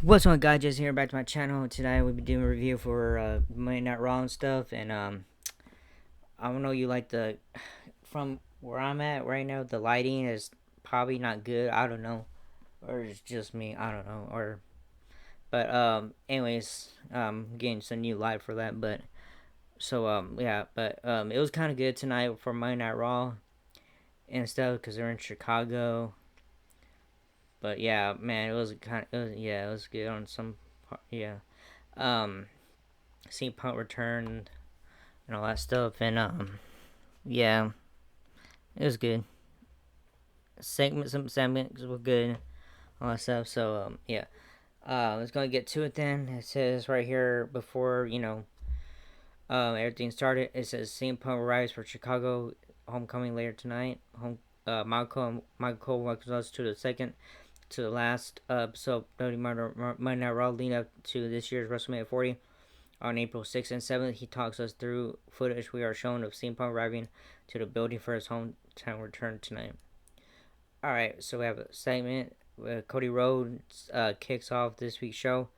What's on, guys? Just here back to my channel. Today we'll be doing a review for Monday Night Raw and stuff. And I don't know, you like the from where I'm at right now. The lighting is probably not good. I don't know, or it's just me. I don't know. Anyways, getting some new light for that. It was kind of good tonight for Monday Night Raw and stuff because they're in Chicago. But yeah, man, it was good on some part. Yeah. Um. CM Punk returned and all that stuff, and yeah, it was good. Some segments were good, all that stuff. Let's go get to it then. It says right here before everything started. It says CM Punk arrives for Chicago homecoming later tonight. Michael welcomes us to the last episode of Monday Night Raw leading up to this year's WrestleMania 40. On April 6th and 7th, he talks us through footage we are shown of CM Punk arriving to the building for his hometown return tonight. Alright, so we have a segment. Cody Rhodes kicks off this week's show.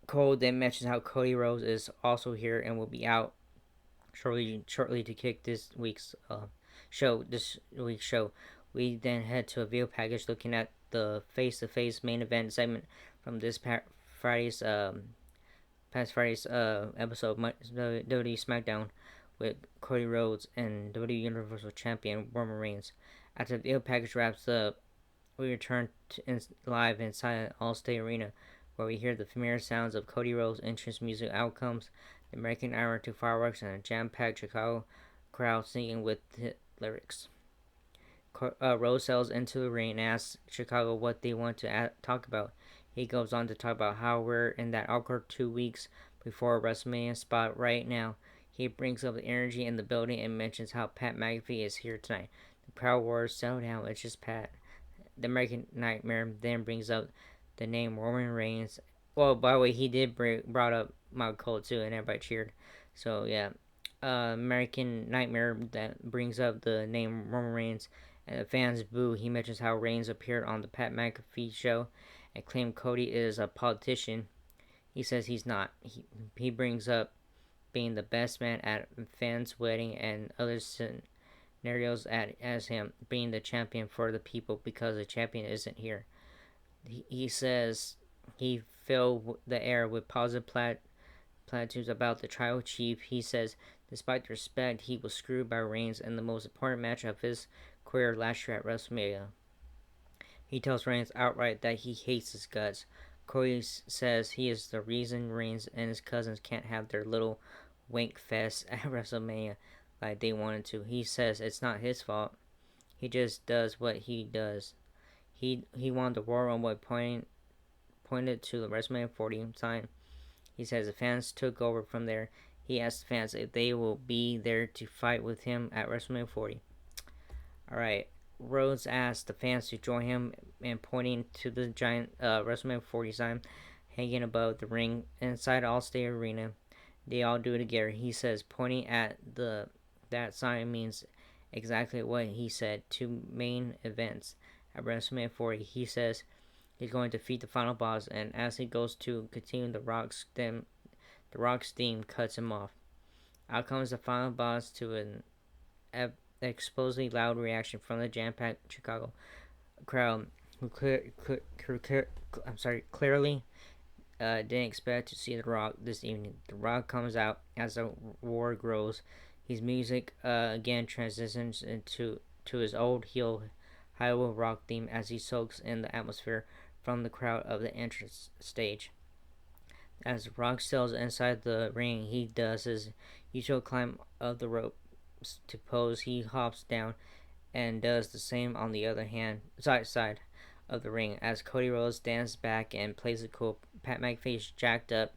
Cole then mentions how Cody Rhodes is also here and will be out shortly to kick this week's show. We then head to a video package looking at the face-to-face main event segment from this Friday's episode of WWE SmackDown with Cody Rhodes and WWE Universal Champion Roman Reigns. After the video package wraps up, we return live inside Allstate Arena, where we hear the familiar sounds of Cody Rhodes' entrance music outcomes, the American Iron to fireworks, and a jam-packed Chicago crowd singing with hit lyrics. Rhodes sails into the ring and asks Chicago what they want to talk about. He goes on to talk about how we're in that awkward 2 weeks before a WrestleMania spot right now. He brings up the energy in the building and mentions how Pat McAfee is here tonight. The crowd roars, "Settle down, it's just Pat." The American Nightmare then brings up the name Roman Reigns. Well, by the way, he did brought up Michael Cole too, and everybody cheered. So yeah, American Nightmare that brings up the name Roman Reigns, and the fans boo. He mentions how Reigns appeared on the Pat McAfee show and claimed Cody is a politician. He says he's not. He brings up being the best man at fans' wedding and other scenarios as him being the champion for the people because the champion isn't here. He says he filled the air with positive platitudes about the tribal chief. He says, despite the respect, he was screwed by Reigns in the most important match of his career last year at WrestleMania. He tells Reigns outright that he hates his guts. Cody says he is the reason Reigns and his cousins can't have their little wank fest at WrestleMania like they wanted to. He says it's not his fault. He just does what he does. He won the Royal Rumble pointed to the WrestleMania 40 sign. He says the fans took over from there. He asked the fans if they will be there to fight with him at WrestleMania 40. Alright. Rhodes asked the fans to join him and pointing to the giant WrestleMania 40 sign hanging above the ring inside Allstate Arena. They all do it together. He says pointing at that sign means exactly what he said. 2 main events at WrestleMania 40. He says he's going to defeat the final boss, and as he goes to continue, the Rock's theme cuts him off. Out comes the final boss to an explosively loud reaction from the jam-packed Chicago crowd, who clearly didn't expect to see The Rock this evening. The Rock comes out as the war grows. His music again transitions into his old heel Highway Rock theme as he soaks in the atmosphere from the crowd of the entrance stage. As The Rock sails inside the ring, he does his usual climb of the rope to pose. He hops down and does the same on the other side of the ring as Cody Rhodes stands back and plays it cool. Pat McAfee's jacked up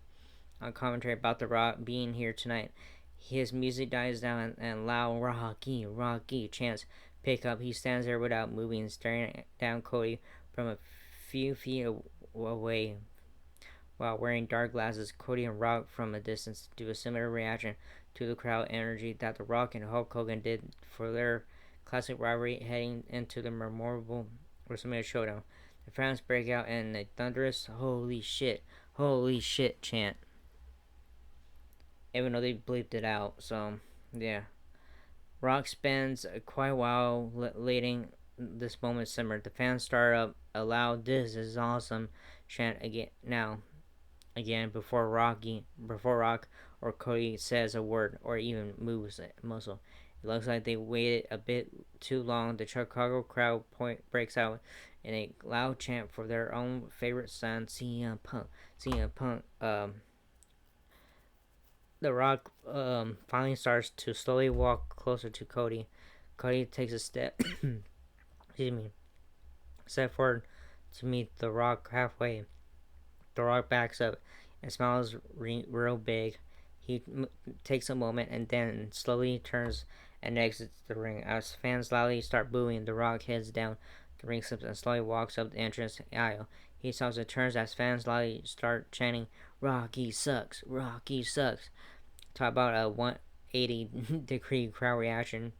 on commentary about The Rock being here tonight. His music dies down and loud Rocky, Rocky chants pick up. He stands there without moving, staring down Cody from a few feet away while wearing dark glasses. Cody and Rock from a distance do a similar reaction to the crowd energy that The Rock and Hulk Hogan did for their classic rivalry heading into the memorable WrestleMania Showdown. The fans break out in a thunderous holy shit chant, even though they bleeped it out. So, yeah. Rock spends quite a while letting this moment simmer. The fans start up a loud "This is awesome" chant again before Rock or Cody says a word or even moves a muscle. It looks like they waited a bit too long. The Chicago crowd breaks out in a loud chant for their own favorite son, CM Punk. CM Punk. The Rock finally starts to slowly walk closer to Cody. Cody takes a step, excuse me, step forward to meet The Rock halfway. The Rock backs up and smiles real big. He takes a moment and then slowly turns and exits the ring. As fans loudly start booing, The Rock heads down the ring steps and slowly walks up the entrance aisle. He stops and turns as fans loudly start chanting, "Rocky sucks! Rocky sucks!" Talk about a 180-degree crowd reaction.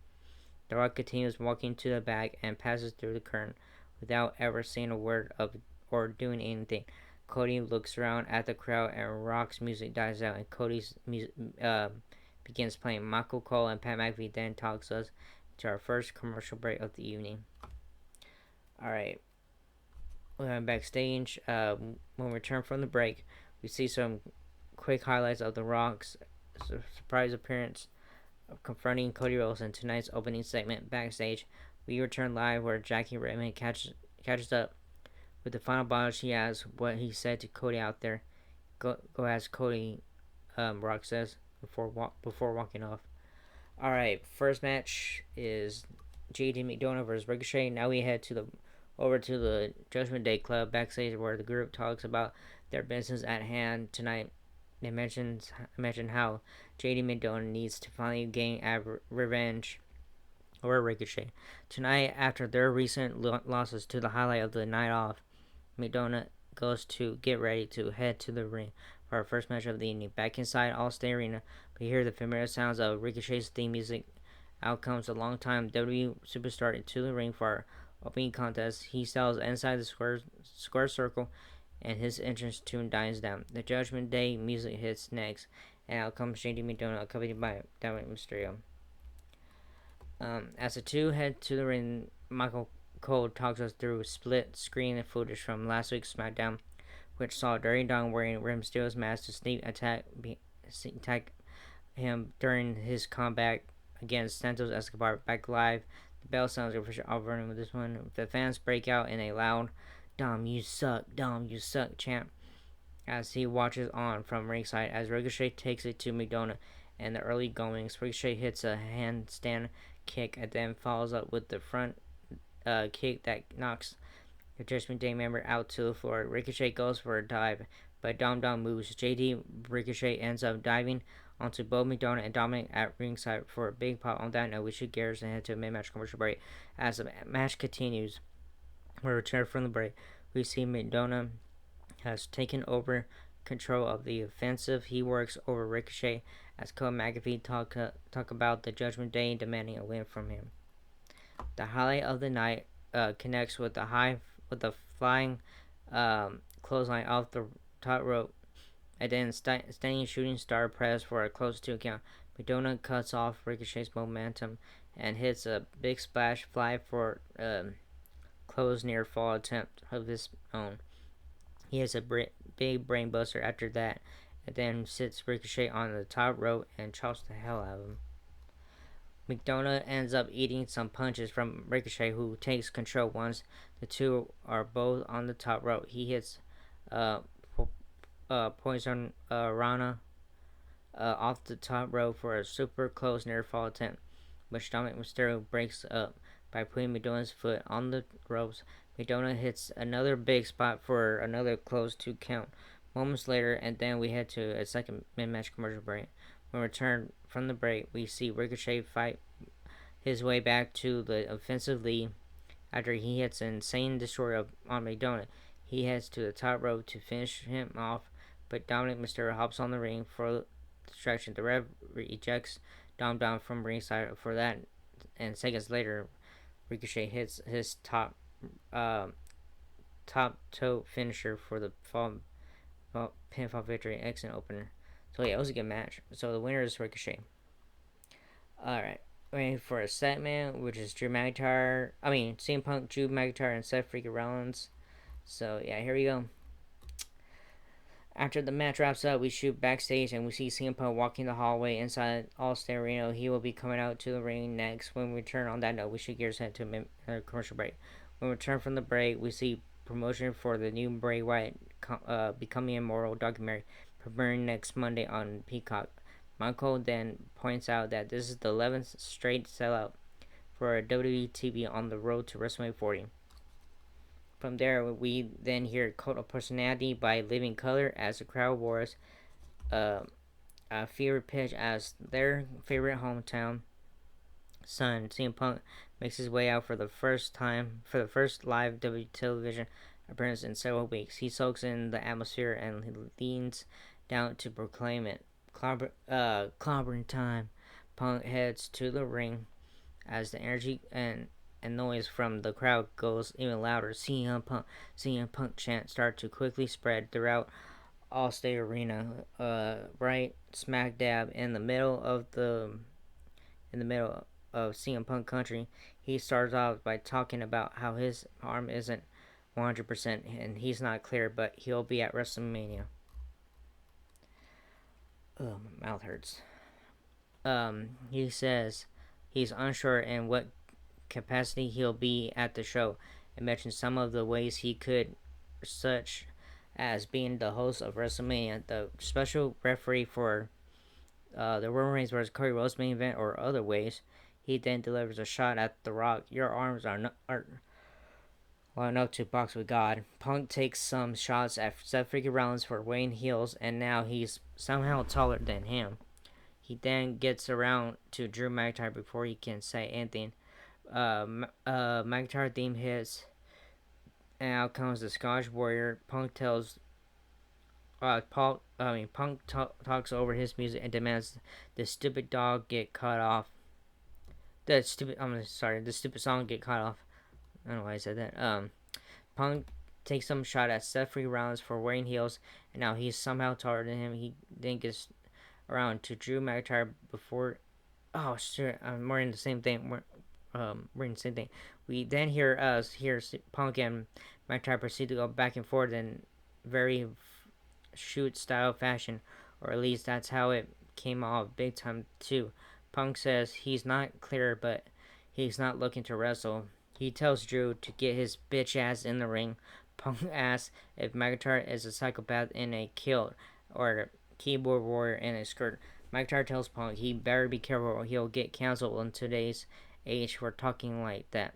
The Rock continues walking to the back and passes through the curtain without ever saying a word of or doing anything. Cody looks around at the crowd and Rock's music dies out and Cody's music begins playing. Michael Cole and Pat McAfee then talks us to our first commercial break of the evening. Alright, we're backstage. When we return from the break, we see some quick highlights of The Rock's surprise appearance of confronting Cody Rhodes in tonight's opening segment. Backstage, we return live where Jackie Redmond catches up with the final bottle. She asks what he said to Cody out there. Go ask Cody, Rock says before walking off. Alright, first match is JD McDonough versus Ricochet. Now we head over to the Judgment Day Club backstage where the group talks about their business at hand tonight. They mention how JD McDonough needs to finally gain revenge over Ricochet. Tonight, after their recent losses to the highlight of the night off, McDonough goes to get ready to head to the ring for our first match of the evening. Back inside Allstate Arena, we hear the familiar sounds of Ricochet's theme music. Out comes a longtime WWE superstar into the ring for our opening contest. He sells inside the square circle, and his entrance tune dies down. The Judgment Day music hits next, and out comes JD McDonough, accompanied by Dominic Mysterio. As the two head to the ring, Michael Cole talks us through split screen footage from last week's SmackDown, which saw Dirty Dom wearing Rey Mysterio's mask to sneak attack him during his combat against Santos Escobar. Back live, the bell sounds official overrunning with this one. The fans break out in a loud Dom, you suck, chant as he watches on from ringside as Ricochet takes it to McDonough and the early goings. Ricochet hits a handstand kick and then follows up with the front kick that knocks the Judgment Day member out to the floor. Ricochet goes for a dive, but Dom moves. JD Ricochet ends up diving onto both McDonough and Dominic at ringside for a big pop. On that note, we should gears and head to a mid-match commercial break. As the match continues, we return from the break. We see McDonough has taken over control of the offensive. He works over Ricochet as Cole McAfee talk about the Judgment Day demanding a win from him. The highlight of the night connects with the flying clothesline off the top rope, and then standing shooting star press for a close 2 count. McDonough cuts off Ricochet's momentum and hits a big splash fly for close near fall attempt of his own. He has a big brain buster after that, and then sits Ricochet on the top rope and chops the hell out of him. McDonough ends up eating some punches from Ricochet, who takes control once the two are both on the top rope. He hits Poison Rana off the top rope for a super close near fall attempt, which Dominic Mysterio breaks up by putting McDonough's foot on the ropes. McDonough hits another big spot for another close 2 count moments later, and then we head to a second mid-match commercial break. When we return from the break, we see Ricochet fight his way back to the offensive lead after he hits an insane destroyer on McDonough. He heads to the top rope to finish him off, but Dominic Mysterio hops on the ring for distraction. The ref ejects Dom down from ringside for that, and seconds later, Ricochet hits his top top toe finisher for the pinfall victory, excellent opener. So yeah, it was a good match. So the winner is Ricochet. All right, waiting for a segment, which is CM Punk, Drew McIntyre, and Seth Freaking Rollins. So yeah, here we go. After the match wraps up, we shoot backstage and we see CM Punk walking the hallway inside All-Star Arena. He will be coming out to the ring next. When we return on that note, we should gears head to a commercial break. When we return from the break, we see promotion for the new Bray Wyatt Becoming Immortal documentary premiering next Monday on Peacock. Michael then points out that this is the 11th straight sellout for WWE TV on the road to WrestleMania 40. From there, we then hear Cult of Personality by Living Color as the crowd wars a fever pitch as their favorite hometown son, CM Punk, makes his way out for the first live WWE television appearance in several weeks. He soaks in the atmosphere and he leans down to proclaim it. Clobbering time. Punk heads to the ring as the energy and noise from the crowd goes even louder. CM Punk chant start to quickly spread throughout All-State Arena, right smack dab in the middle of CM Punk country. He starts off by talking about how his arm isn't 100% and he's not clear, but he'll be at WrestleMania. Oh, my mouth hurts. He says he's unsure in what capacity he'll be at the show, and mentions some of the ways he could, such as being the host of WrestleMania, the special referee for the Roman Reigns vs. Cody Rhodes main event, or other ways. He then delivers a shot at The Rock. Your arms are long enough to box with God. Punk takes some shots at Seth Freaking Rollins for weighing heels, and now he's somehow taller than him. He then gets around to Drew McIntyre before he can say anything. McIntyre theme hits, and out comes the Scottish Warrior. Punk talks over his music and demands the stupid dog get cut off. The stupid song get cut off. I don't know why I said that. Punk takes some shot at Seth Freaking Rollins for wearing heels, and now he's somehow taller than him. He then gets around to Drew McIntyre before. Oh shit! I'm wearing the same thing. Wearing the same thing. We then hear Punk and McIntyre proceed to go back and forth in very shoot style fashion, or at least that's how it came off big time too. Punk says he's not clear, but he's not looking to wrestle. He tells Drew to get his bitch ass in the ring. Punk asks if McIntyre is a psychopath in a kilt or a keyboard warrior in a skirt. McIntyre tells Punk he better be careful or he'll get canceled in today's age for talking like that.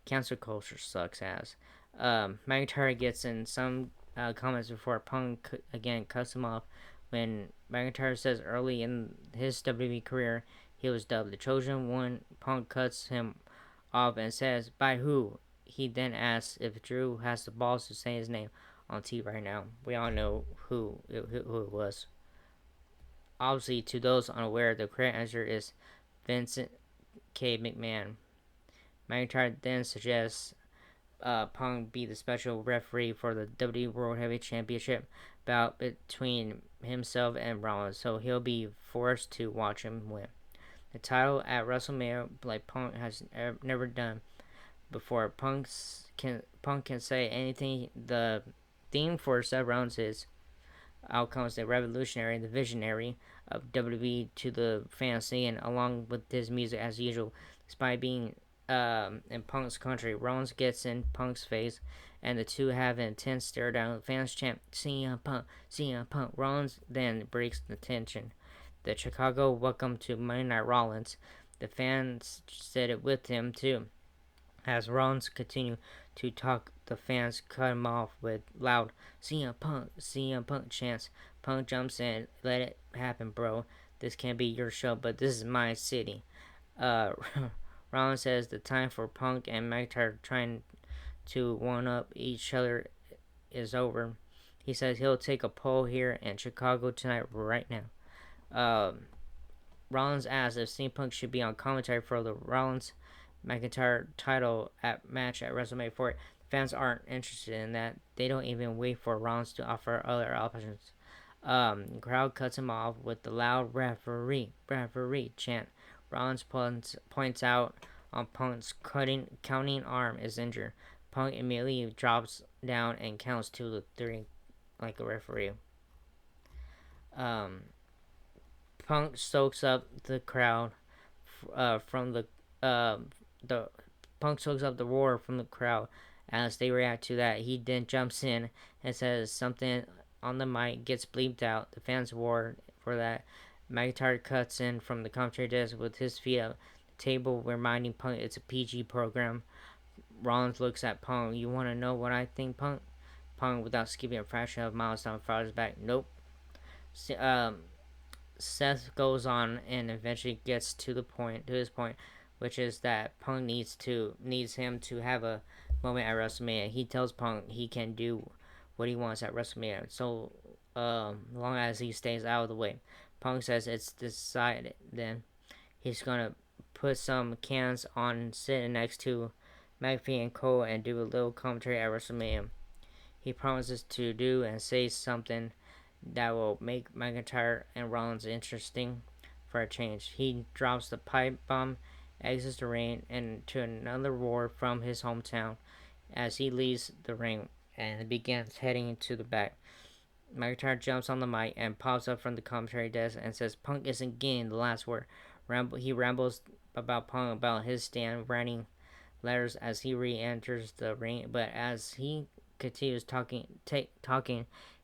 Cancel culture sucks ass. McIntyre gets in some comments before Punk again cuts him off when McIntyre says early in his WWE career he was dubbed the Chosen One. Punk cuts him off and says, "By who?" He then asks if Drew has the balls to say his name on TV right now. We all know who it was. Obviously, to those unaware, the correct answer is Vincent K. McMahon. McIntyre then suggests Punk be the special referee for the WWE World Heavyweight Championship bout between himself and Rollins, so he'll be forced to watch him win the title at WrestleMania like Punk has never done before. Punk can say anything. The theme for Seth Rollins is out comes the revolutionary, the visionary of WWE to the fan scene, along with his music as usual. Despite being in Punk's country, Rollins gets in Punk's face, and the two have an intense stare down. Fans chant CM Punk, CM Punk. Rollins then breaks the tension. The Chicago welcome to Monday Night Rollins. The fans said it with him too. As Rollins continued to talk, the fans cut him off with loud CM Punk chants. Punk jumps in, let it happen, bro. This can't be your show, but this is my city. Uh, Rollins says the time for Punk and McIntyre trying to one up each other is over. He says he'll take a poll here in Chicago tonight, right now. Rollins asks if CM Punk should be on commentary for the Rollins McIntyre title match at WrestleMania 4. Fans aren't interested in that. They don't even wait for Rollins to offer other options. Crowd cuts him off with the loud referee chant. Rollins points out on Punk's counting arm is injured. Punk immediately drops down and counts 2 to 3 like a referee. Um, Punk soaks up the crowd from the Punk soaks up the roar from the crowd. As they react to that, he then jumps in and says something on the mic, gets bleeped out. The fans roar for that. McIntyre cuts in from the commentary desk with his feet up the table, reminding Punk it's a PG program. Rollins looks at Punk. You want to know what I think, Punk? Punk, without skipping a fraction of milestone, fires back. Nope. Um, Seth goes on and eventually gets to his point, which is that Punk needs him to have a moment at WrestleMania. He tells Punk he can do what he wants at WrestleMania, so long as he stays out of the way. Punk says it's decided. Then he's gonna put some cans on sitting next to McAfee and Cole and do a little commentary at WrestleMania. He promises to do and say something that will make McIntyre and Rollins interesting for a change. He drops the pipe bomb, exits the ring, and to another roar from his hometown as he leaves the ring and begins heading to the back. McIntyre jumps on the mic and pops up from the commentary desk and says Punk isn't getting the last word. He rambles about Punk about his stand, writing letters as he re-enters the ring, but as he continues talking,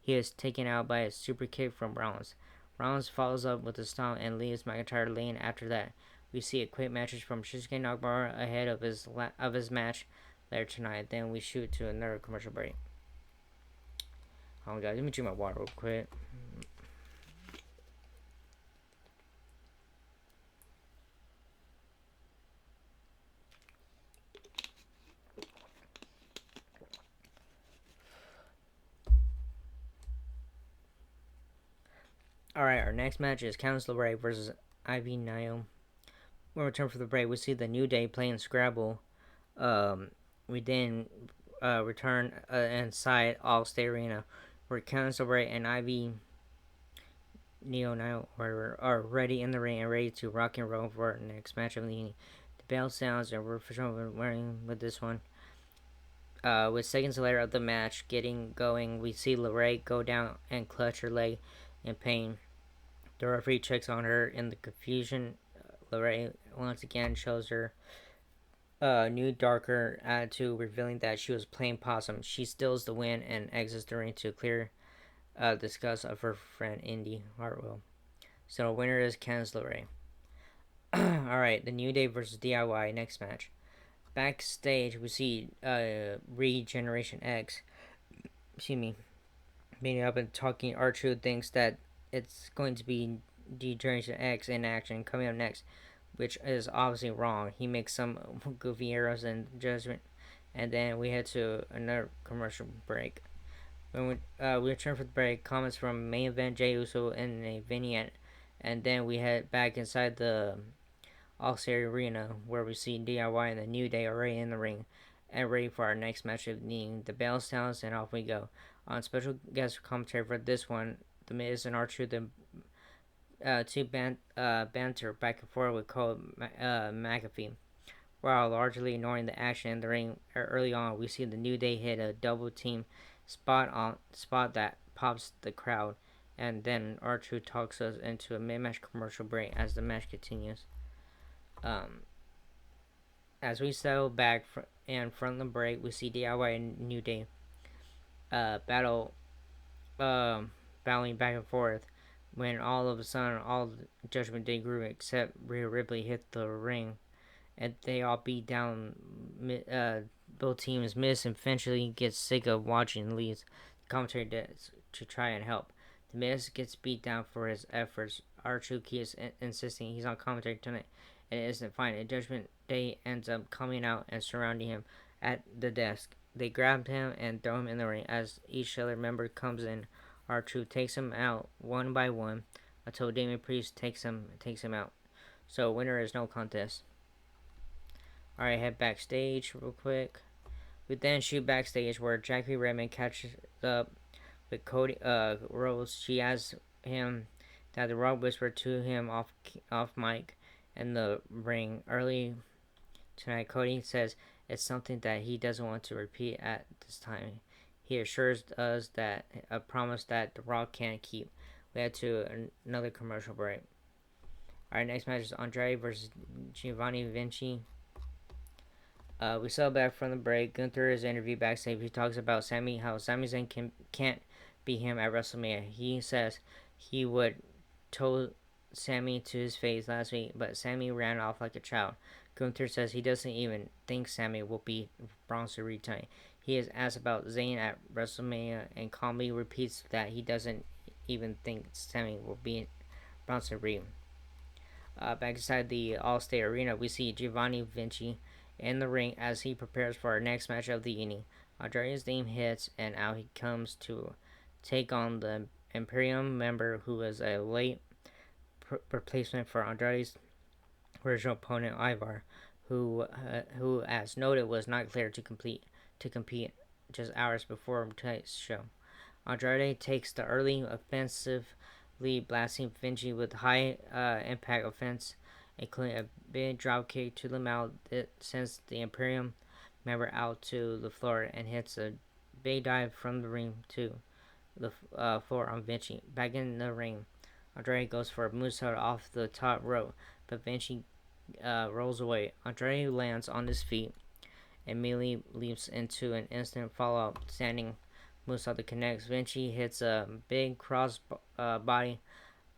he is taken out by a super kick from Rollins. Rollins follows up with a stomp and leaves McIntyre laying. After that, we see a quick message from Shinsuke Nakamura ahead of his match later tonight. Then we shoot to another commercial break. Hold on, guys. Let me drink my water real quick. Alright, our next match is Countess LeRae versus Ivy Nile. When we return for the break, we see the New Day playing Scrabble. We then return inside All-State Arena, where Countess LeRae and Ivy Nile are ready in the ring and ready to rock and roll for the next match of the evening. The bell sounds, and we're for sure winning with this one. With seconds later of the match getting going, we see LeRae go down and clutch her leg in pain. The referee checks on her in the confusion. LeRae once again shows her new darker attitude, revealing that she was playing possum. She steals the win and exits the ring to clear disgust of her friend Indy Hartwell. So the winner is Candice LeRae. Alright, the New Day versus DIY next match. Backstage, we see Regeneration X. Excuse me. Meeting up and talking. R-Truth thinks that it's going to be Degeneration X in action coming up next, which is obviously wrong. He makes some goofy arrows in Judgment, and then we head to another commercial break. When we return for the break, comments from main event Jey Uso in a vignette, and then we head back inside the All-State Arena where we see DIY and the New Day already in the ring and ready for our next match of the evening. The bell sounds and off we go. On special guest commentary for this one, The Miz and R-Truth banter back and forth with Cole McAfee. While largely ignoring the action in the ring early on, we see the New Day hit a double team spot that pops the crowd, and then R-Truth talks us into a mid-match commercial break as the match continues. As we settle back and from the break, we see DIY and New Day battling back and forth. When all of a sudden, all the Judgment Day group except Rhea Ripley hit the ring, and they all beat down. Both teams miss and eventually gets sick of watching and leaves the commentary desk to try and help. The Miz gets beat down for his efforts. R-Truth keeps insisting he's on commentary tonight, and it isn't fine. And Judgment Day ends up coming out and surrounding him at the desk. They grab him and throw him in the ring. As each other member comes in, R-Truth takes him out one by one until Damian Priest takes him out. So winner is no contest. Alright, head backstage real quick. We then shoot backstage where Jackie Redmond catches up with Cody Rhodes. She asks him that The Rock whispered to him off mic in the ring early tonight. Cody says it's something that he doesn't want to repeat at this time. He assures us that a promise that The Rock can't keep. We head to another commercial break. Our next match is Andrade versus Giovanni Vinci. We saw back from the break. Gunther is interviewed backstage. He talks about how Sami Zayn can't beat him at WrestleMania. He says he would told Sami to his face last week, but Sami ran off like a child. Gunther says he doesn't even think Sami will beat Bronson Reed tonight. He is asked about Zayn at WrestleMania and calmly repeats that he doesn't even think Sami will beat Bronson Reed. Back inside the Allstate Arena, we see Giovanni Vinci in the ring as he prepares for our next match of the evening. Andrade's theme hits, and out he comes to take on the Imperium member who was a late replacement for Andrade's original opponent Ivar, who as noted was not cleared to compete just hours before tonight's show. Andrade takes the early offensively blasting Vinci with high impact offense, including a big drop kick to the mouth that sends the Imperium member out to the floor and hits a big dive from the ring to the floor on Vinci. Back in the ring, Andrade goes for a moonsault off the top rope, but Vinci rolls away. Andrade lands on his feet and immediately leaps into an instant follow-up standing moonsault that connects. Vinci hits a big cross body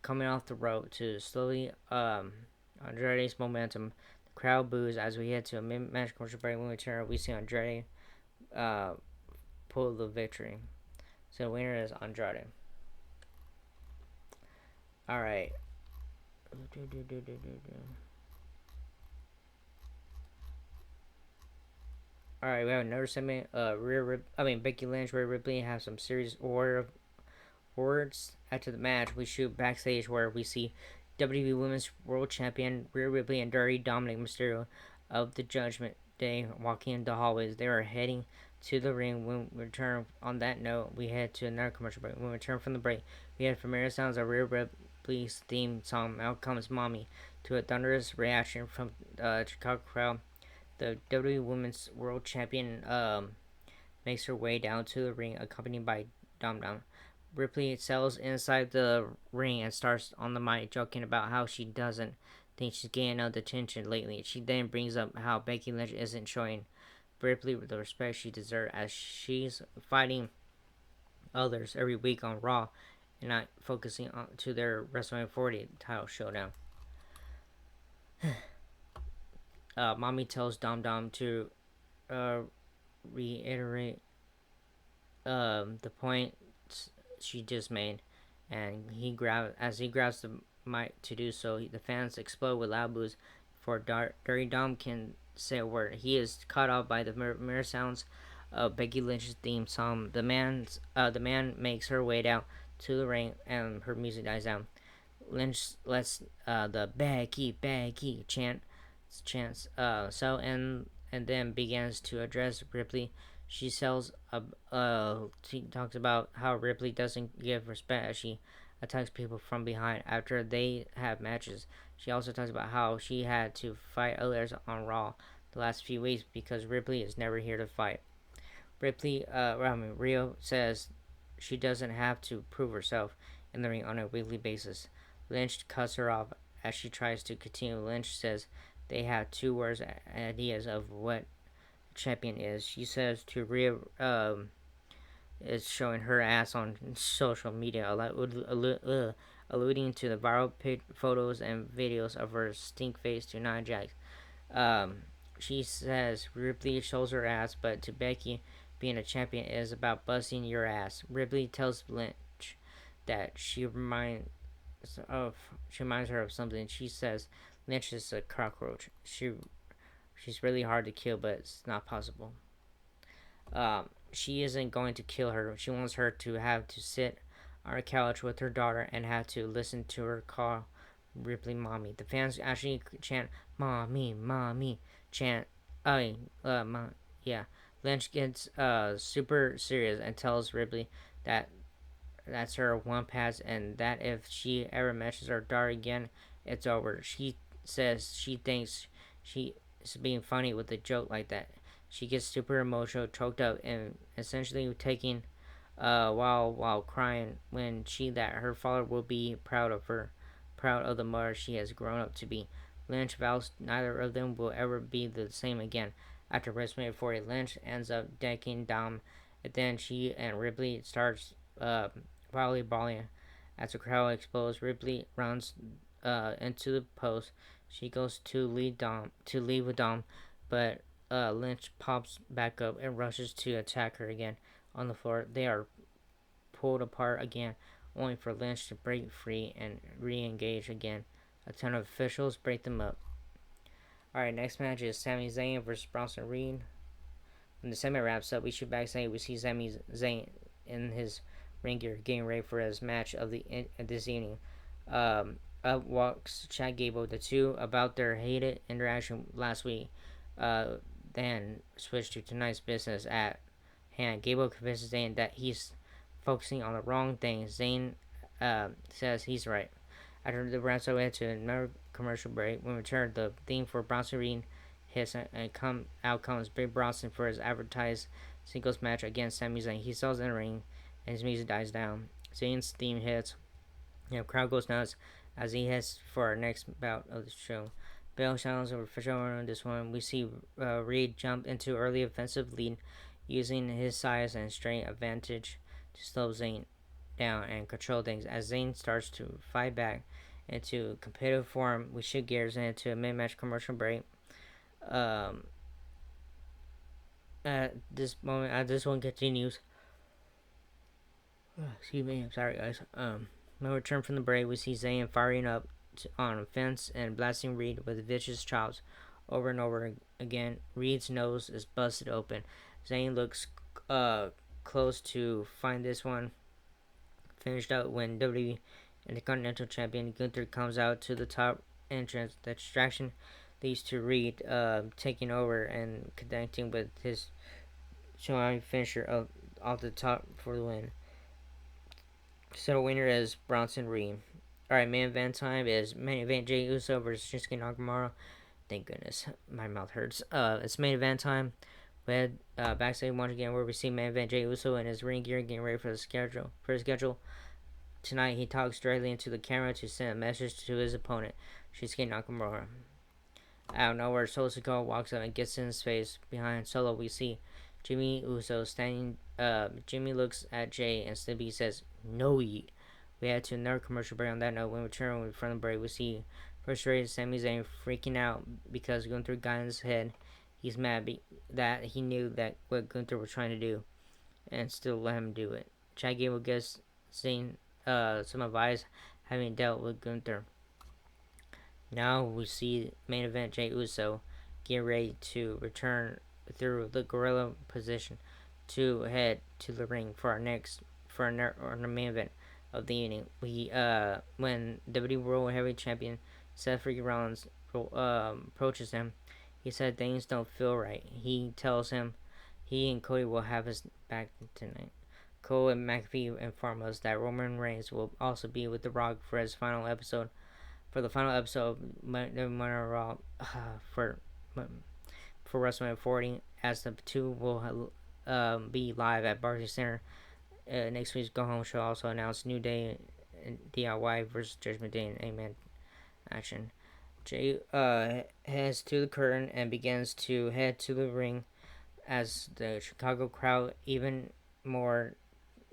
coming off the rope to slowly Andrade's momentum. The crowd boos as we head to a mid-match commercial break. When we turn, we see Andrade pull the victory. So the winner is Andrade. All right. All right, we have another segment. Becky Lynch, Rhea Ripley have some serious words after the match. We shoot backstage where we see WWE Women's World Champion Rhea Ripley and Dirty Dominic Mysterio of the Judgment Day walking in the hallways. They are heading to the ring. When we return, on that note, we head to another commercial break. When we return from the break, we had familiar sounds of Rhea Ripley's theme song, Out Comes Mommy, to a thunderous reaction from the Chicago crowd. The WWE Women's World Champion makes her way down to the ring, accompanied by Dom Dom. Ripley sells inside the ring and starts on the mic joking about how she doesn't think she's getting enough attention lately. She then brings up how Becky Lynch isn't showing Ripley the respect she deserves as she's fighting others every week on Raw and not focusing on to their WrestleMania 40 title showdown. Mommy tells Dom Dom to reiterate the point she just made, and he grabs the mic to do so. The fans explode with loud boos before Dirty Dom can say a word. He is caught off by the mirror sounds of Becky Lynch's theme song. The man makes her way down to the ring, and her music dies down. Lynch lets the Becky chants and then begins to address Ripley. She talks about how Ripley doesn't give respect as she attacks people from behind after they have matches. She also talks about how she had to fight others on Raw the last few weeks because Ripley is never here to fight. Rio says she doesn't have to prove herself in the ring on a weekly basis. Lynch cuts her off as she tries to continue. Lynch says they have two words ideas of what champion is. She says to Rhea is showing her ass on social media, alluding to the viral photos and videos of her stink face to Nia Jax. She says Ripley shows her ass, but to Becky, being a champion is about busting your ass. Ripley tells Lynch that she reminds her of something. She says Lynch is a cockroach. She's really hard to kill, but it's not possible. She isn't going to kill her. She wants her to have to sit on a couch with her daughter and have to listen to her call Ripley mommy. The fans actually chant mommy, mommy, chant. Yeah. Lynch gets super serious and tells Ripley that that's her one pass and that if she ever mentions her daughter again, it's over. She says she thinks she is being funny with a joke like that. She gets super emotional, choked up, and essentially taking while crying when she that her father will be proud of her, proud of the mother she has grown up to be. Lynch vows neither of them will ever be the same again. After WrestleMania 40, Lynch ends up decking Dom, and then she and Ripley starts volleyballing. As the crowd explodes, Ripley runs into the post. She goes to leave with Dom, but Lynch pops back up and rushes to attack her again on the floor. They are pulled apart again, only for Lynch to break free and re-engage again. A ton of officials break them up. Alright, next match is Sami Zayn versus Bronson Reed. When the segment wraps up, we shoot backstage. We see Sami Zayn in his ring gear getting ready for his match of this evening. Up walks Chad Gable. The two about their hated interaction last week. Then switch to tonight's business at hand. Gable convinces Zayn that he's focusing on the wrong thing. Zayn says he's right. After the wraps up into another commercial break, when we return, the theme for Bronson Reed hits and out comes Big Bronson for his advertised singles match against Sami Zayn. He sells in the ring and his music dies down. Zayn's theme hits. The crowd goes nuts as he heads for our next bout of the show. Bell challenge over for show on this one. We see Reed jump into early offensive lead using his size and strength advantage to slow Zayn down and control things. As Zayn starts to fight back into competitive form, we shift gears into a mid-match commercial break. Um, at this moment, as this one continues, excuse me, I'm sorry guys. When we return from the break, we see Zayn firing up on a fence and blasting Reed with vicious chops over and over again. Reed's nose is busted open. Zayn looks close to find this one finished out when WWE Intercontinental Champion Gunther comes out to the top entrance. The distraction leads to Reed taking over and connecting with his showing finisher off the top for the win. So the winner is Bronson Reed. Alright, main event time is main event Jey Uso versus Shinsuke Nakamura. Thank goodness, my mouth hurts. It's main event time. We had backstage once again where we see main event Jey Uso in his ring gear getting ready for the schedule. Tonight he talks directly into the camera to send a message to his opponent, Shinsuke Nakamura. Out of nowhere, Solo Sikoa walks up and gets in his face. Behind Solo, we see Jimmy Uso standing. Jimmy looks at Jay and Slippy says, "No eat." We head to another commercial break on that note. When we return from the break, we see frustrated Sami Zayn freaking out because Gunther got in his head. He's mad that he knew that what Gunther was trying to do and still let him do it. Chad Gable gives Zayn some advice having dealt with Gunther. Now we see main event Jey Uso get ready to return through the gorilla position to head to the ring for our main event of the evening. When WWE World Heavyweight Champion Seth Freaky Rollins approaches him, he said things don't feel right. He tells him he and Cody will have his back tonight. Cole and McAfee inform us that Roman Reigns will also be with The Rock for the final episode of Monday Raw for WrestleMania 40, as the two will be live at Barclays Center. Next week's Go Home show also announced New Day and DIY versus Judgment Day and Amen action. Jay heads to the curtain and begins to head to the ring as the Chicago crowd even more.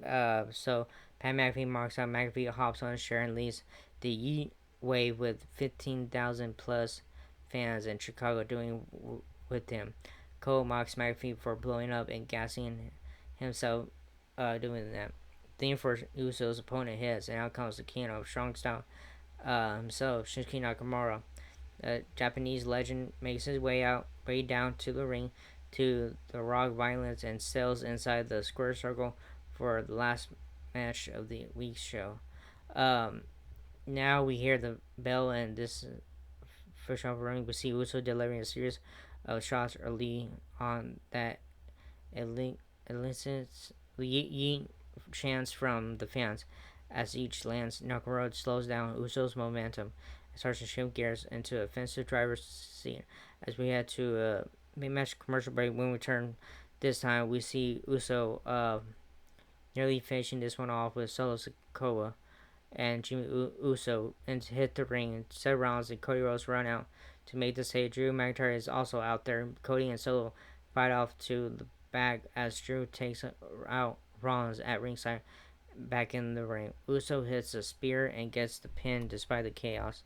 So Pat McAfee marks out. McAfee hops on his chair and leads the Yeet Wave with 15,000 plus fans in Chicago doing with him. Cole mocks McAfee for blowing up and gassing himself doing that. Theme for Uso's opponent hits, and out comes the king of strong style himself, Shinsuke Nakamura. The Japanese legend makes his way down to the ring to the Rock Violence and sails inside the square circle for the last match of the week's show. Now we hear the bell, and this first off ring, we see Uso delivering a series of shots early on that elicits yeet chants from the fans. As each lands, Nakamura slows down Uso's momentum and starts to shift gears into offensive driver's seat. As we head to a mid-match commercial break, when we turn this time, we see Uso nearly finishing this one off with Solo Sikoa and Jimmy Uso and hit the ring in 7 rounds, and Cody Rhodes run out to make the save. Drew McIntyre is also out there. Cody and Solo fight off to the back as Drew takes out Rollins at ringside back in the ring. Uso hits a spear and gets the pin despite the chaos.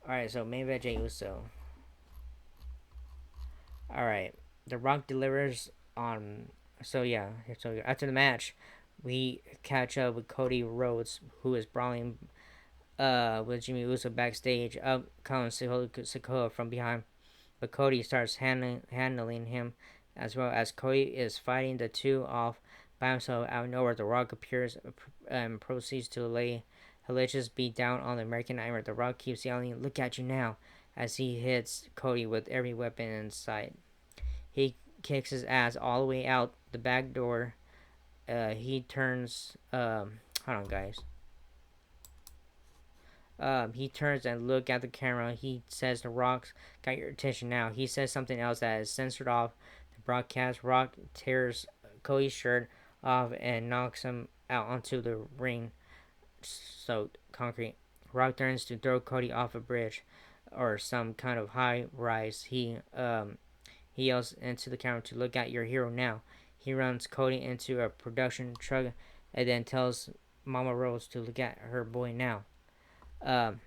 Alright, so main event Jey Uso. Alright, The Rock delivers on. So after the match, we catch up with Cody Rhodes, who is brawling with Jimmy Uso backstage. Up comes Sikoa from behind, but Cody starts handling him as well. As Cody is fighting the two off by himself, out of nowhere, The Rock appears and proceeds to lay Hellacious beat down on the American Nightmare. The Rock keeps yelling, "Look at you now," as he hits Cody with every weapon in sight. He kicks his ass all the way out the back door. He turns. Hold on, guys. He turns and look at the camera. He says, "The Rock's got your attention now." He says something else that is censored off the broadcast. Rock tears Cody's shirt off and knocks him out onto the ring soaked concrete. Rock turns to throw Cody off a bridge or some kind of high rise. He yells into the camera to look at your hero now. He runs Cody into a production truck and then tells Mama Rose to look at her boy now. Um,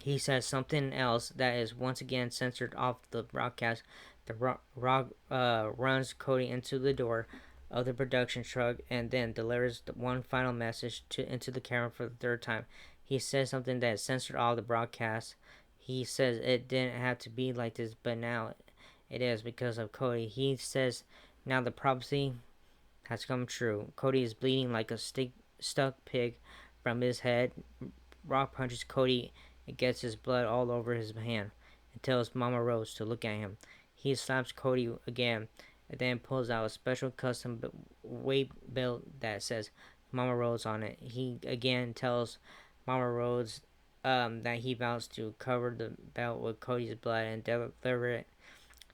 he says something else that is once again censored off the broadcast. The Rock runs Cody into the door of the production truck and then delivers one final message into the camera for the third time. He says something that is censored off the broadcast. He says it didn't have to be like this, but now it is because of Cody. He says now the prophecy has come true. Cody is bleeding like a stuck pig from his head. Rock punches Cody and gets his blood all over his hand and tells Mama Rose to look at him. He slaps Cody again and then pulls out a special custom weight belt that says Mama Rose on it. He again tells Mama Rose that he vows to cover the belt with Cody's blood and deliver it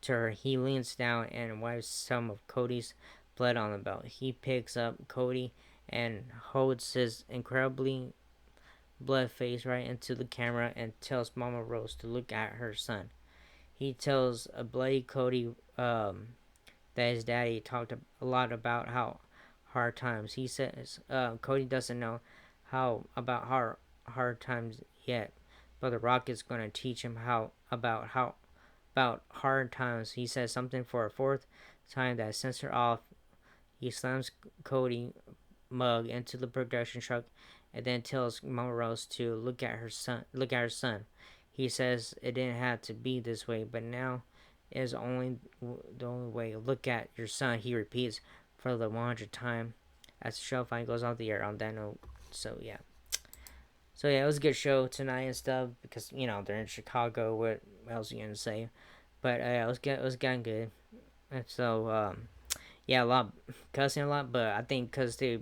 to her. He leans down and wipes some of Cody's blood on the belt. He picks up Cody and holds his incredibly blood face right into the camera and tells Mama Rose to look at her son. He tells a bloody Cody that his daddy talked a lot about how hard times. He says Cody doesn't know how about hard times yet, but The Rock is going to teach him about hard times. He says something for a fourth time that censored off. He slams Cody mug into the production truck and then tells Mama Rose to look at her son. He says it didn't have to be this way, but now is the only way. Look at your son. He repeats for the 100th time as the show finally goes off the air. On that note, so yeah, it was a good show tonight and stuff because they're in Chicago. What else are you gonna say? But it was getting good. And so yeah, a lot cussing a lot, but I think because they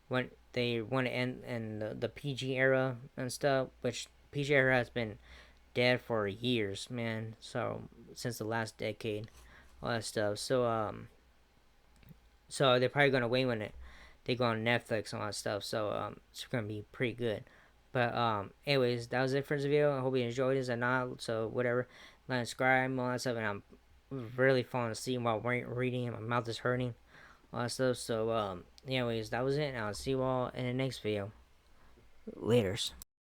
want to end in the PG era and stuff, which PG era has been dead for years, man. So since the last decade, all that stuff. So they're probably gonna wait when they go on Netflix and all that stuff. So it's gonna be pretty good. But anyways, that was it for this video. I hope you enjoyed this and not. So whatever, like, subscribe, all that stuff. And I'm really falling asleep while reading, and my mouth is hurting, all that stuff. So anyways, that was it. And I'll see you all in the next video. Laters.